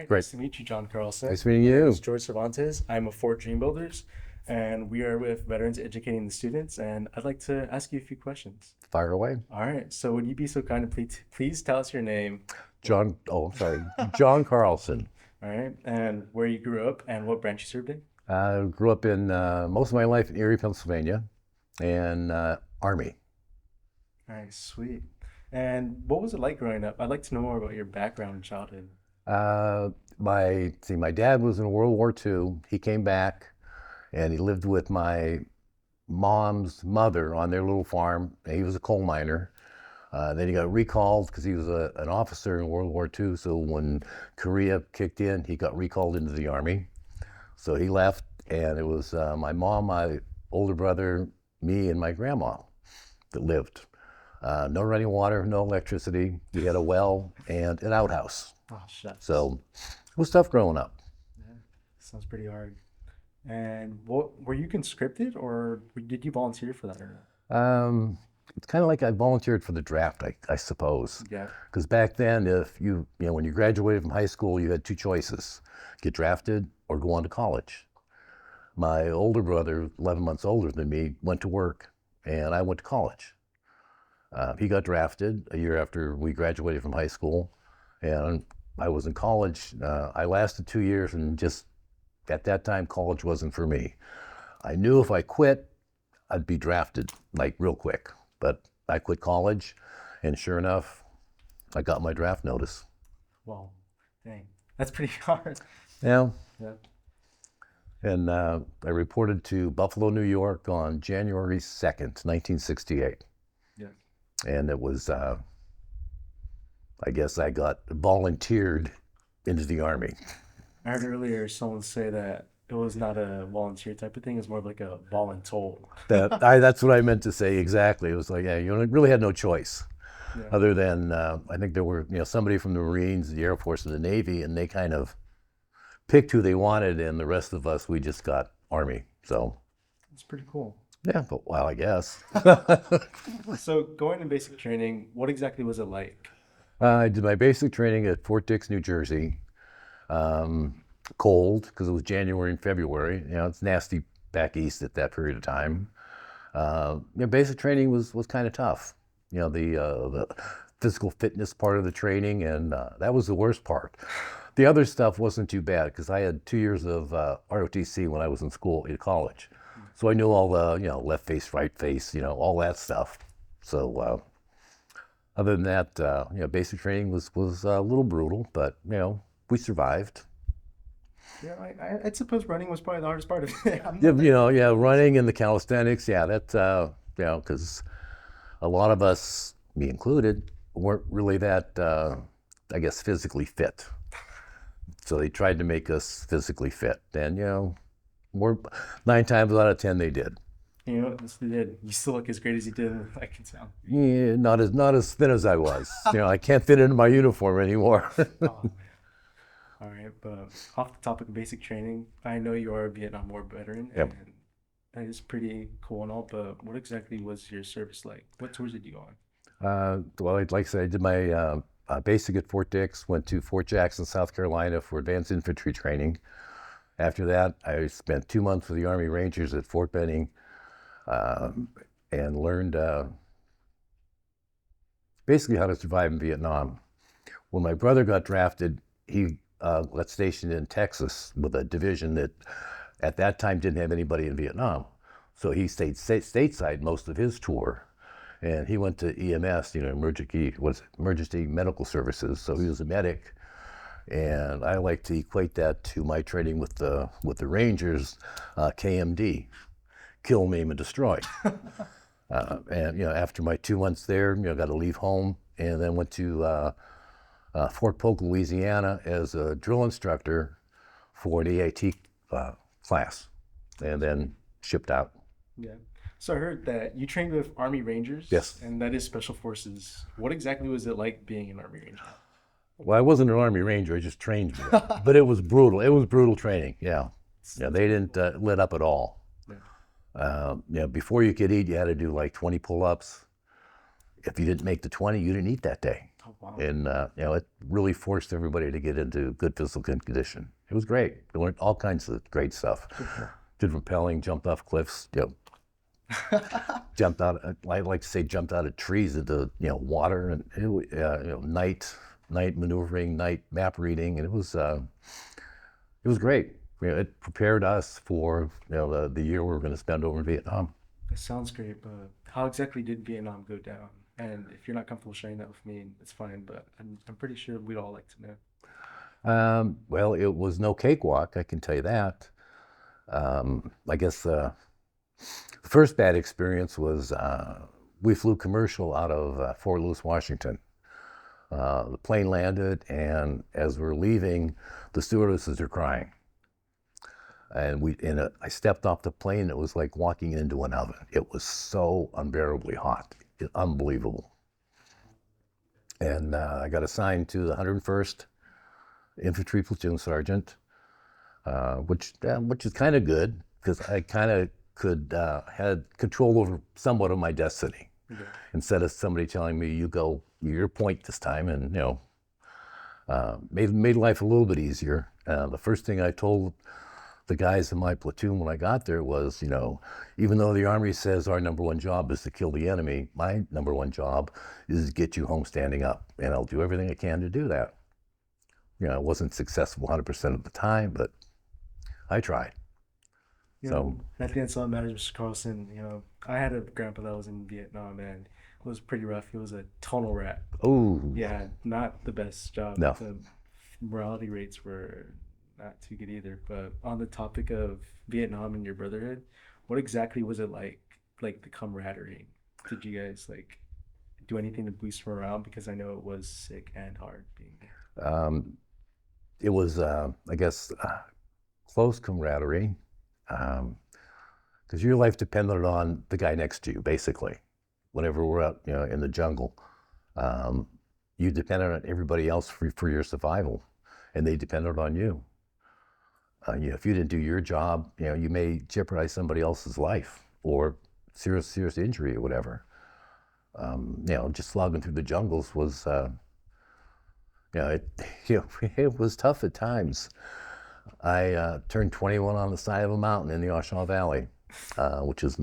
right, Great. nice to meet you, John Carlson. Nice meeting My name you. is George Cervantes. I'm a Fort Dream Builders, and we are with Veterans Educating the Students, and I'd like to ask you a few questions. Fire away. All right, so would you be so kind to please tell us your name, John Carlson. all right, and where you grew up and what branch you served in? I grew up in most of my life in Erie, Pennsylvania, and Army. All right, sweet. And what was it like growing up? I'd like to know more about your background and childhood. My dad was in World War II. He came back, and he lived with my mom's mother on their little farm. He was a coal miner. Then he got recalled because he was an officer in World War II. So when Korea kicked in, he got recalled into the Army. So he left, and it was my mom, my older brother, me, and my grandma that lived. No running water, no electricity. We had a well and an outhouse. Oh, shucks. So it was tough growing up. Yeah, sounds pretty hard. And what were you conscripted or did you volunteer for that or not? It's kind of like I volunteered for the draft, I suppose. Yeah. Because back then, if when you graduated from high school, you had two choices: get drafted or go on to college. My older brother, 11 months older than me, went to work, and I went to college. He got drafted a year after we graduated from high school, and I was in college. I lasted 2 years, and just at that time, college wasn't for me. I knew if I quit, I'd be drafted like real quick, but I quit college, and sure enough, I got my draft notice. Well, dang, that's pretty hard. Yeah. Yeah. And I reported to Buffalo, New York on January 2nd, 1968. Yeah. And it was, I guess I got volunteered into the Army. I heard earlier someone say that it was not a volunteer type of thing. It's more of like a voluntold. That's what I meant to say exactly. It was like, yeah, you really had no choice. Yeah. Other than, I think there were, somebody from the Marines, the Air Force, and the Navy, and they kind of picked who they wanted, and the rest of us, we just got Army. So, It's pretty cool. yeah, but well, I guess. So going to basic training, what exactly was it like? I did my basic training at Fort Dix, New Jersey. Cold, because it was January and February. It's nasty back east at that period of time. Basic training was kind of tough. The physical fitness part of the training, and that was the worst part. The other stuff wasn't too bad because I had 2 years of ROTC when I was in school in college. So I knew all the, left face, right face, all that stuff. So other than that, basic training was a little brutal, but, we survived. Yeah, I suppose running was probably the hardest part of it. Running and the calisthenics, that, because a lot of us, me included, weren't really that, I guess, physically fit. So they tried to make us physically fit, and 9 times out of 10 they did. Yes, they did. You still look as great as you did. I can tell. Yeah, not as thin as I was. I can't fit into my uniform anymore. Oh, man. All right, but off the topic of basic training, I know you are a Vietnam War veteran, Yep. and that is pretty cool and all. But what exactly was your service like? What tours did you go on? Well, like I said, I did my basic at Fort Dix, went to Fort Jackson, South Carolina for advanced infantry training. After that, I spent 2 months with the Army Rangers at Fort Benning and learned basically how to survive in Vietnam. When my brother got drafted, he got stationed in Texas with a division that at that time didn't have anybody in Vietnam. So he stayed stateside most of his tour. And he went to EMS, emergency medical services. So he was a medic. And I like to equate that to my training with the Rangers, KMD, kill, maim, and destroy. And after my 2 months there, got to leave home, and then went to Fort Polk, Louisiana, as a drill instructor for an EAT class, and then shipped out. Yeah. So I heard that you trained with Army Rangers. Yes. And that is Special Forces. What exactly was it like being an Army Ranger? Well, I wasn't an Army Ranger, I just trained for it. But it was brutal. It was brutal training, yeah. Yeah, they didn't let up at all. Yeah. Before you could eat, you had to do like 20 pull-ups. if you didn't make the 20, you didn't eat that day. Oh, wow. And it really forced everybody to get into good physical condition. It was great. We learned all kinds of great stuff. Did rappelling, jumped off cliffs, jumped out. I like to say jumped out of trees into water, and night maneuvering, night map reading, and it was great. It prepared us for the year we were going to spend over in Vietnam. It sounds great, but how exactly did Vietnam go down? And if you're not comfortable sharing that with me, it's fine, but I'm pretty sure we'd all like to know. Well, it was no cakewalk, I can tell you that. I guess the first bad experience was we flew commercial out of Fort Lewis, Washington. The plane landed, and as we're leaving, the stewardesses are crying. And I stepped off the plane. It was like walking into an oven. It was so unbearably hot, unbelievable. And I got assigned to the 101st Infantry Platoon Sergeant, which is kind of good because I kind of had control over somewhat of my destiny. Okay. Instead of somebody telling me, "You go, your point this time," and made life a little bit easier. The first thing I told the guys in my platoon when I got there was, even though the Army says our number one job is to kill the enemy, my number one job is to get you home standing up, and I'll do everything I can to do that. I wasn't successful 100% of the time, but I tried. I think that's all that matters, Mr. Carlson. I had a grandpa that was in Vietnam, and it was pretty rough. He was a tunnel rat. Oh. Yeah, not the best job. No. The mortality rates were not too good either. But on the topic of Vietnam and your brotherhood, what exactly was it like the camaraderie? Did you guys do anything to boost morale? Because I know it was sick and hard being there. It was, I guess, close camaraderie, because your life depended on the guy next to you, basically. Whenever we're out, in the jungle, you depended on everybody else for your survival, and they depended on you. If you didn't do your job, you may jeopardize somebody else's life or serious injury or whatever. Just slogging through the jungles was, it was tough at times. I turned 21 on the side of a mountain in the Oshawa Valley, which is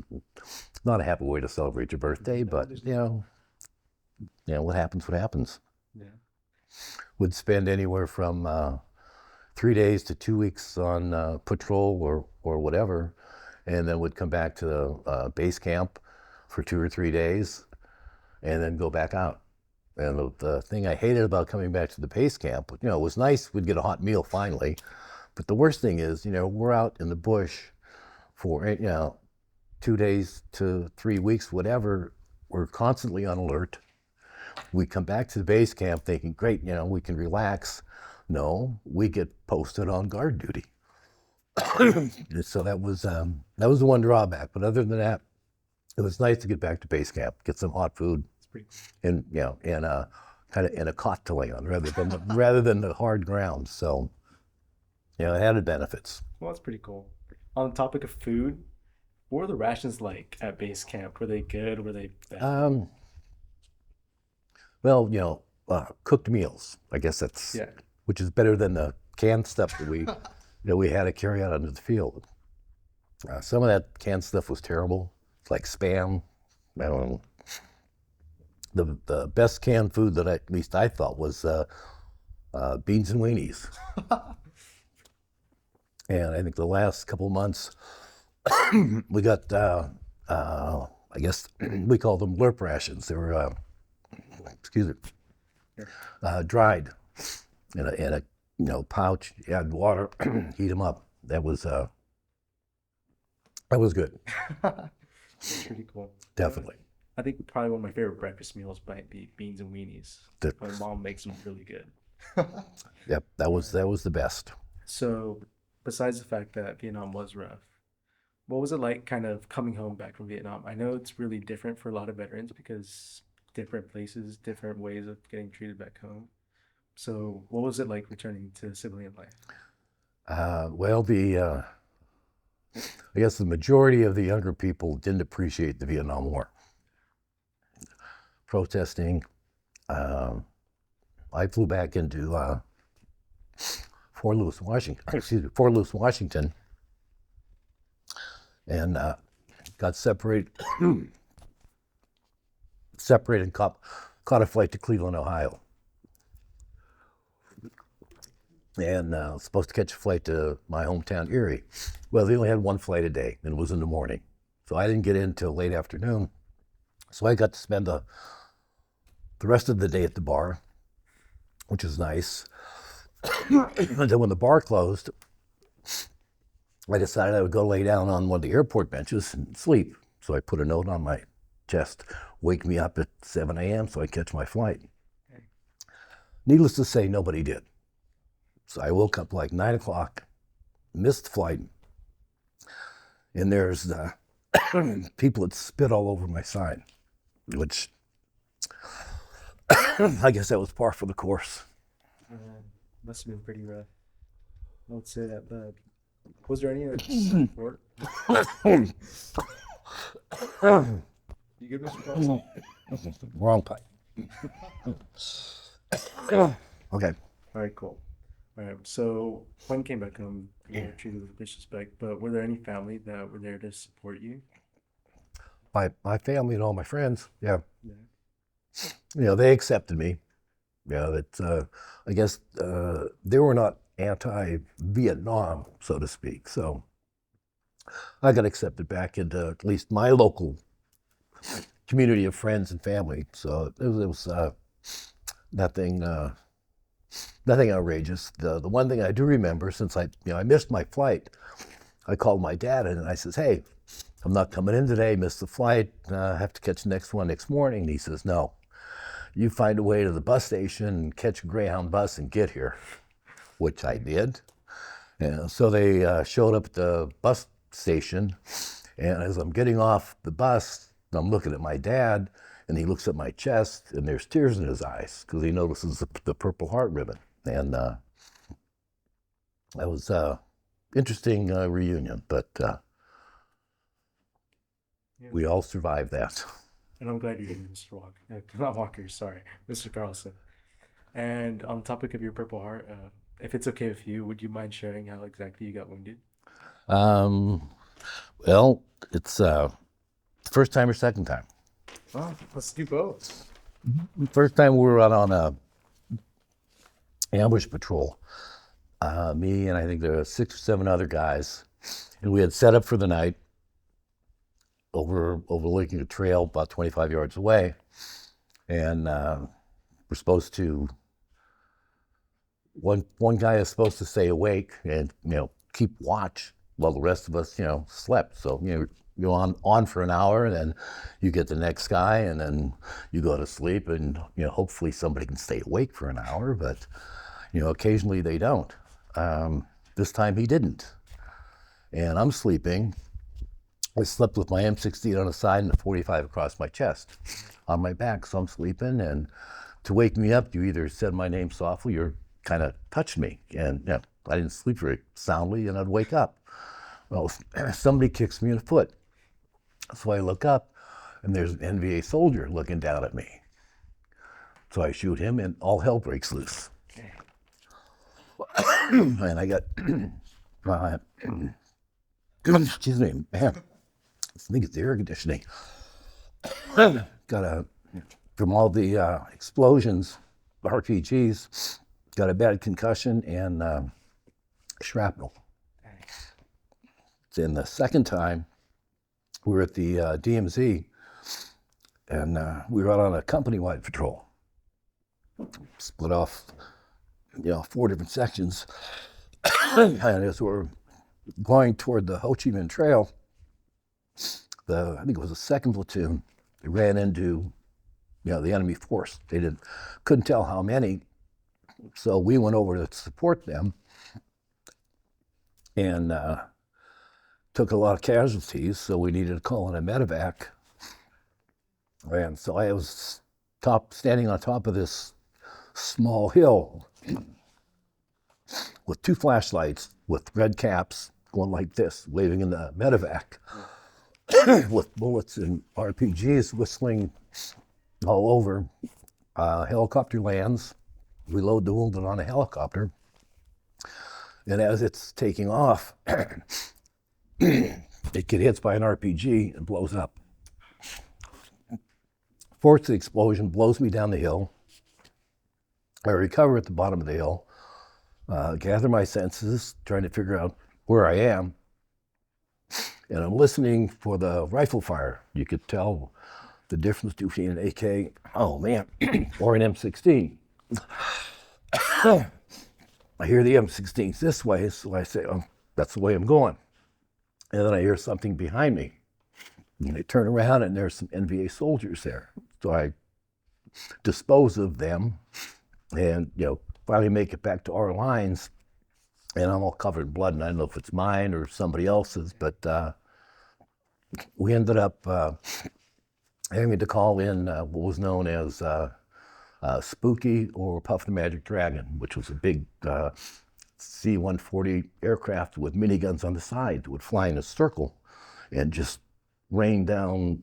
not a happy way to celebrate your birthday, but what happens. Yeah. Would spend anywhere from 3 days to 2 weeks on patrol or whatever, and then would come back to the base camp for 2 or 3 days, and then go back out. And the thing I hated about coming back to the base camp, it was nice, we'd get a hot meal finally, but the worst thing is, we're out in the bush for 2 days to 3 weeks, whatever. We're constantly on alert. We come back to the base camp thinking, great, we can relax. No, we get posted on guard duty. So that was the one drawback. But other than that, it was nice to get back to base camp, get some hot food, and kind of in a cot to lay on rather than the hard ground. So it had benefits. Well, that's pretty cool. On the topic of food, what were the rations like at base camp? Were they good? Were they bad? Well, cooked meals. I guess that's which is better than the canned stuff that we had to carry out onto the field. Some of that canned stuff was terrible, like Spam. I don't know. The best canned food that at least I thought was beans and weenies. And I think the last couple of months we got, I guess we call them LERP rations. They were, dried in a pouch. You add water, heat them up. That was good. That's pretty cool. Definitely. I think probably one of my favorite breakfast meals might be beans and weenies. My mom makes them really good. Yep, that was the best. So, besides the fact that Vietnam was rough, what was it like kind of coming home back from Vietnam? I know it's really different for a lot of veterans because different places, different ways of getting treated back home. So, what was it like returning to civilian life? Well, I guess the majority of the younger people didn't appreciate the Vietnam War. protesting. I flew back into Fort Lewis, Washington, and got separated, and caught a flight to Cleveland, Ohio. And was supposed to catch a flight to my hometown, Erie. Well, they only had one flight a day, and it was in the morning. So I didn't get in until late afternoon. So I got to spend the rest of the day at the bar, which is nice. And then when the bar closed, I decided I would go lay down on one of the airport benches and sleep. So I put a note on my chest, wake me up at 7 a.m. so I catch my flight. Okay. Needless to say, nobody did. So I woke up like 9 o'clock, missed the flight, and there's people that spit all over my sign, which I guess that was par for the course. Must have been pretty rough. I would say that, but was there any support? You good, Mr. Carlson? Wrong pipe. Okay. All right, cool. All right, so when you came back home, you were treated with disrespect, but were there any family that were there to support you? My family and all my friends, yeah. You know, they accepted me. Yeah, that I guess they were not anti-Vietnam, so to speak. So I got accepted back into at least my local community of friends and family. So it was nothing outrageous. The one thing I do remember, since I missed my flight, I called my dad and I says, "Hey, I'm not coming in today. Missed the flight. I have to catch the next one next morning." And he says, "No, you find a way to the bus station and catch a Greyhound bus and get here," which I did. And so they showed up at the bus station, and as I'm getting off the bus, I'm looking at my dad, and he looks at my chest, and there's tears in his eyes because he notices the Purple Heart ribbon. And that was interesting reunion, but we all survived that. And I'm glad you're here, Mr. Walker. Not Walker, sorry, Mr. Carlson. And on the topic of your Purple Heart, if it's okay with you, would you mind sharing how exactly you got wounded? Well, it's first time or second time. Oh, let's do both. First time we were out on a ambush patrol. Me and I think there were 6 or 7 other guys, and we had set up for the night overlooking a trail about 25 yards away, and we're supposed to. One guy is supposed to stay awake and keep watch while the rest of us slept. So you're on for an hour, and then you get the next guy, and then you go to sleep, and hopefully somebody can stay awake for an hour, but occasionally they don't. This time he didn't, and I'm sleeping. I slept with my M16 on the side and a 45 across my chest on my back, so I'm sleeping, and to wake me up, you either said my name softly or kind of touched me, and I didn't sleep very soundly, and I'd wake up. Well, somebody kicks me in the foot. So I look up, and there's an NVA soldier looking down at me. So I shoot him, and all hell breaks loose. And I got, excuse me, man, I think it's the air conditioning. From all the explosions, RPGs, got a bad concussion and shrapnel. Then the second time, we were at the DMZ, and we were out on a company-wide patrol. Split off, 4 different sections. And as we're going toward the Ho Chi Minh Trail, I think it was the 2nd platoon, they ran into, the enemy force. They couldn't tell how many, so we went over to support them, and took a lot of casualties, so we needed to call in a medevac. And so I was standing on top of this small hill with 2 flashlights with red caps going like this, waving in the medevac with bullets and RPGs whistling all over. Helicopter lands. We load the wounded on a helicopter. And as it's taking off, it gets hit by an RPG and blows up. Force the explosion blows me down the hill. I recover at the bottom of the hill, gather my senses, trying to figure out where I am. And I'm listening for the rifle fire. You could tell the difference between an AK, oh man, or an M16. I hear the M16s this way, so I say, oh, that's the way I'm going. And then I hear something behind me. And I turn around and there's some NVA soldiers there. So I dispose of them and, finally make it back to our lines. And I'm all covered in blood, and I don't know if it's mine or somebody else's, but we ended up having to call in what was known as Spooky or Puff the Magic Dragon, which was a big C-140 aircraft with miniguns on the side that would fly in a circle and just rain down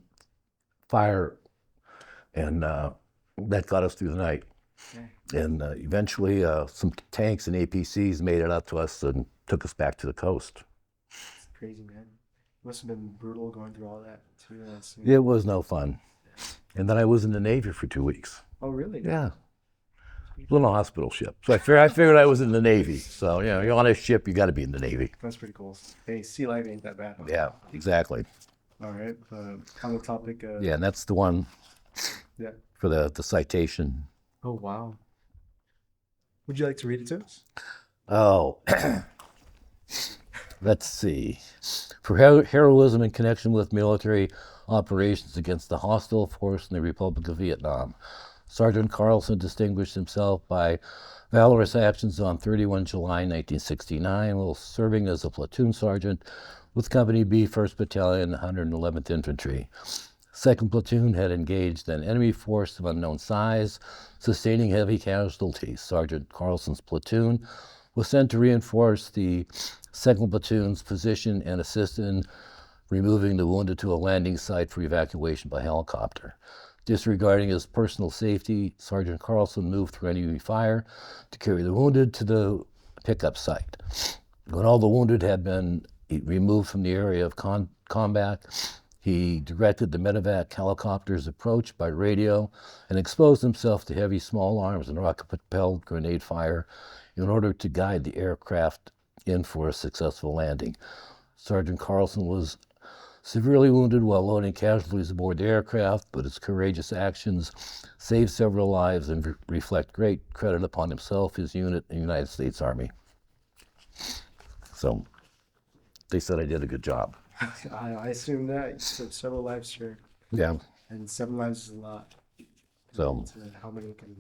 fire, and that got us through the night. Okay. And eventually some tanks and APCs made it up to us and took us back to the coast. It's crazy, man. It must have been brutal going through all that too. It was no fun. And then I was in the Navy for 2 weeks. Oh, really? Yeah. Little hospital ship. So I figured I was in the Navy. So, you're on a ship, you got to be in the Navy. That's pretty cool. Hey, sea life ain't that bad. Huh? Yeah, exactly. All right. On the topic of... Yeah, and that's the one for the citation. Oh, wow. Would you like to read it to us? Oh, let's see. For heroism in connection with military operations against the hostile force in the Republic of Vietnam, Sergeant Carlson distinguished himself by valorous actions on 31 July 1969 while serving as a platoon sergeant with Company B, 1st Battalion, 111th Infantry. 2nd Platoon had engaged an enemy force of unknown size, sustaining heavy casualties. Sergeant Carlson's platoon was sent to reinforce the 2nd Platoon's position and assist in removing the wounded to a landing site for evacuation by helicopter. Disregarding his personal safety, Sergeant Carlson moved through enemy fire to carry the wounded to the pickup site. When all the wounded had been removed from the area of combat, he directed the medevac helicopter's approach by radio and exposed himself to heavy small arms and rocket-propelled grenade fire in order to guide the aircraft in for a successful landing. Sergeant Carlson was severely wounded while loading casualties aboard the aircraft, but his courageous actions saved several lives and reflect great credit upon himself, his unit, and the United States Army. So they said I did a good job. I assume that. You saved several lives here. Yeah. And 7 lives is a lot. So how many can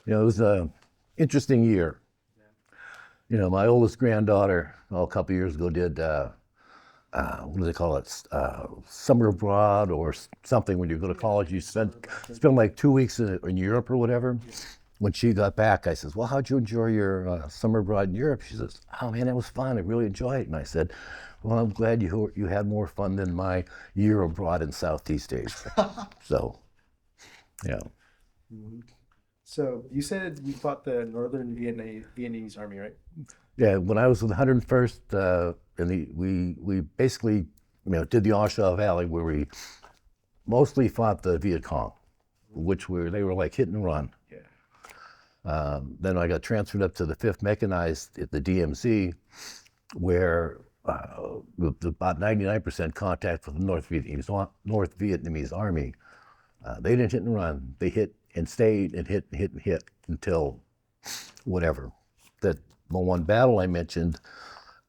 it was an interesting year. Yeah. My oldest granddaughter, a couple of years ago, did what do they call it? Summer abroad or something. When you go to college, you spend like 2 weeks in Europe or whatever. Yeah. When she got back, I says, "Well, how'd you enjoy your summer abroad in Europe?" She says, "Oh man, it was fun. I really enjoyed it." And I said, "Well, I'm glad you had more fun than my year abroad in Southeast Asia." So, yeah. Mm-hmm. So you said you fought the Northern Vietnamese Army, right? Yeah, when I was with the 101st, we basically did the Ah Chow Valley, where we mostly fought the Viet Cong, they were like hit and run. Yeah. Then I got transferred up to the 5th Mechanized at the DMZ, where with about 99% contact with the North Vietnamese Army. They didn't hit and run. They hit and stayed and hit and hit and hit until whatever. That one battle I mentioned,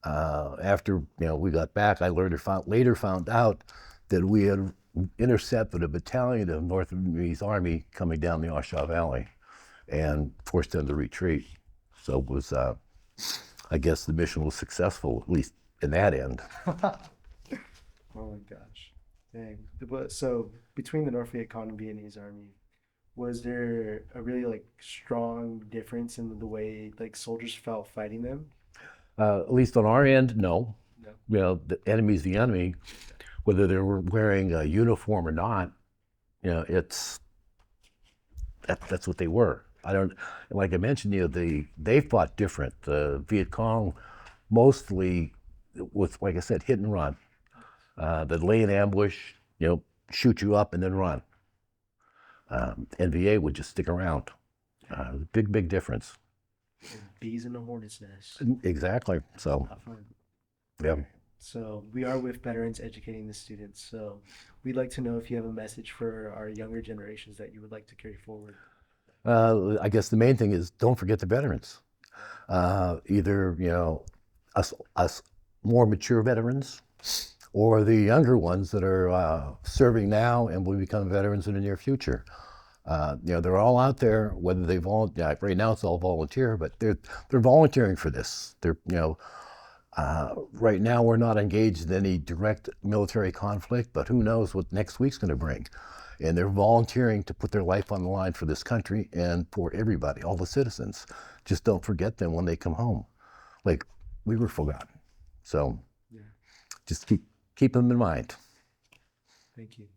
after we got back, I later found out that we had intercepted a battalion of North Vietnamese Army coming down the Ah Chow Valley and forced them to retreat. So it was, I guess the mission was successful, at least in that end. Oh my gosh. Dang. So between the North Viet Cong and Vietnamese Army, was there a really strong difference in the way soldiers felt fighting them? At least on our end, no. No. The enemy's the enemy, whether they were wearing a uniform or not. it's that's what they were. I don't, like I mentioned, they fought different. The Viet Cong mostly with, like I said, hit and run. They'd lay in ambush, shoot you up and then run. NVA would just stick around. Big difference. Bees in a hornet's nest. Exactly. So, yeah. So we are with veterans educating the students. So we'd like to know if you have a message for our younger generations that you would like to carry forward. I guess the main thing is don't forget the veterans. Either us more mature veterans, or the younger ones that are serving now and will become veterans in the near future. They're all out there. Whether they volunteer, right now it's all volunteer, but they're volunteering for this. Right now we're not engaged in any direct military conflict, but who knows what next week's going to bring. And they're volunteering to put their life on the line for this country and for everybody, all the citizens. Just don't forget them when they come home. Like, we were forgotten. So just keep them in mind. Thank you.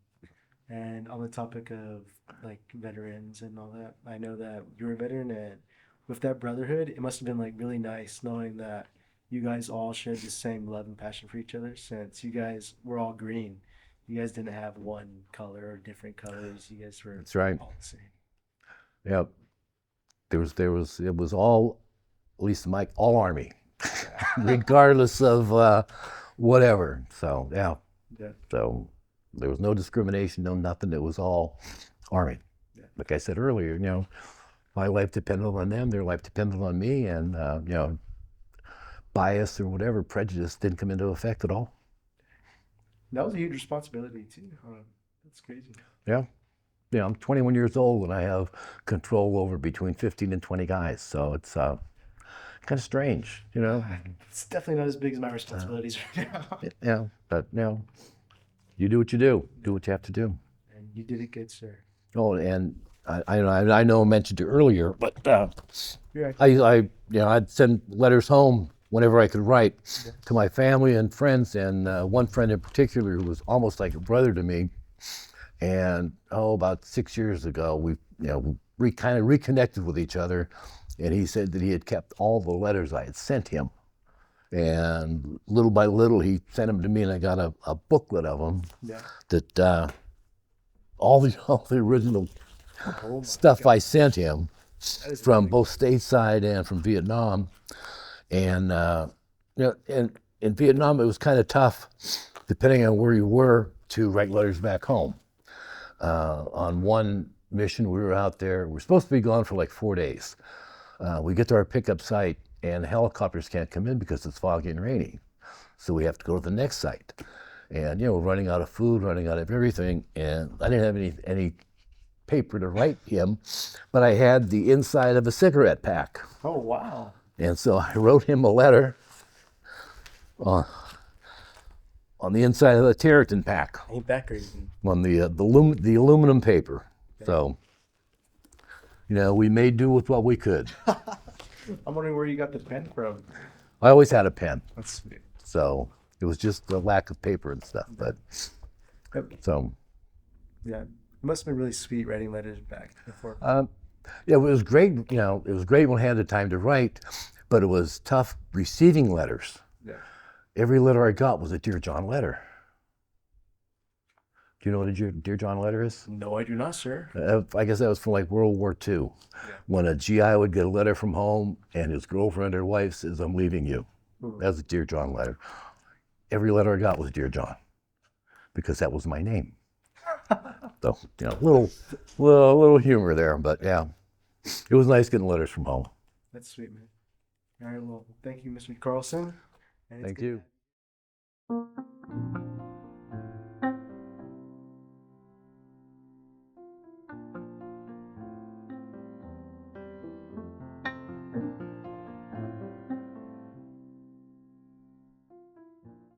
And on the topic of like veterans and all that, I know that you're a veteran, and with that brotherhood, it must have been like really nice knowing that you guys all shared the same love and passion for each other, since you guys were all green. You guys didn't have one color or different colors. You guys were That's right. all the same. Yeah. It was all, at least all Army, regardless of whatever. So, yeah. So there was no discrimination, no nothing. It was all Army. Yeah. Like I said earlier, my life depended on them, their life depended on me, and, bias or whatever, prejudice didn't come into effect at all. That was a huge responsibility too. That's crazy. Yeah. I'm 21 years old and I have control over between 15 and 20 guys. So it's kind of strange, It's definitely not as big as my responsibilities right now. Yeah, but you do what you do. Do what you have to do. And you did it good, sir. Oh, and I know I mentioned it earlier, but I'd send letters home whenever I could write to my family and friends, and one friend in particular who was almost like a brother to me. And about 6 years ago, we kind of reconnected with each other, and he said that he had kept all the letters I had sent him, and little by little he sent them to me, and I got a booklet of them that all the original stuff I sent him from both stateside and from Vietnam. And in Vietnam, it was kind of tough, depending on where you were, to write letters back home. On one mission, we were out there. We're supposed to be gone for like 4 days. We get to our pickup site, and helicopters can't come in because it's foggy and rainy. So we have to go to the next site. And we're running out of food, running out of everything, and I didn't have any paper to write him, but I had the inside of a cigarette pack. Oh, wow. And so I wrote him a letter on the inside of the Territon pack. Ain't that crazy? On the aluminum paper. Okay. So, we made do with what we could. I'm wondering where you got the pen from. I always had a pen. That's sweet. So it was just the lack of paper and stuff. But so. Yeah, it must have been really sweet writing letters back before. Yeah, it was great. It was great when I had the time to write, but it was tough receiving letters. Yeah. Every letter I got was a Dear John letter. Do you know what a Dear John letter is? No, I do not, sir. I guess that was from like World War II, when a GI would get a letter from home and his girlfriend or wife says, "I'm leaving you." That was a Dear John letter. Every letter I got was Dear John, because that was my name. So, little humor there, but yeah, it was nice getting letters from home. That's sweet, man. All right, well, thank you, Mr. Carlson. Thank you.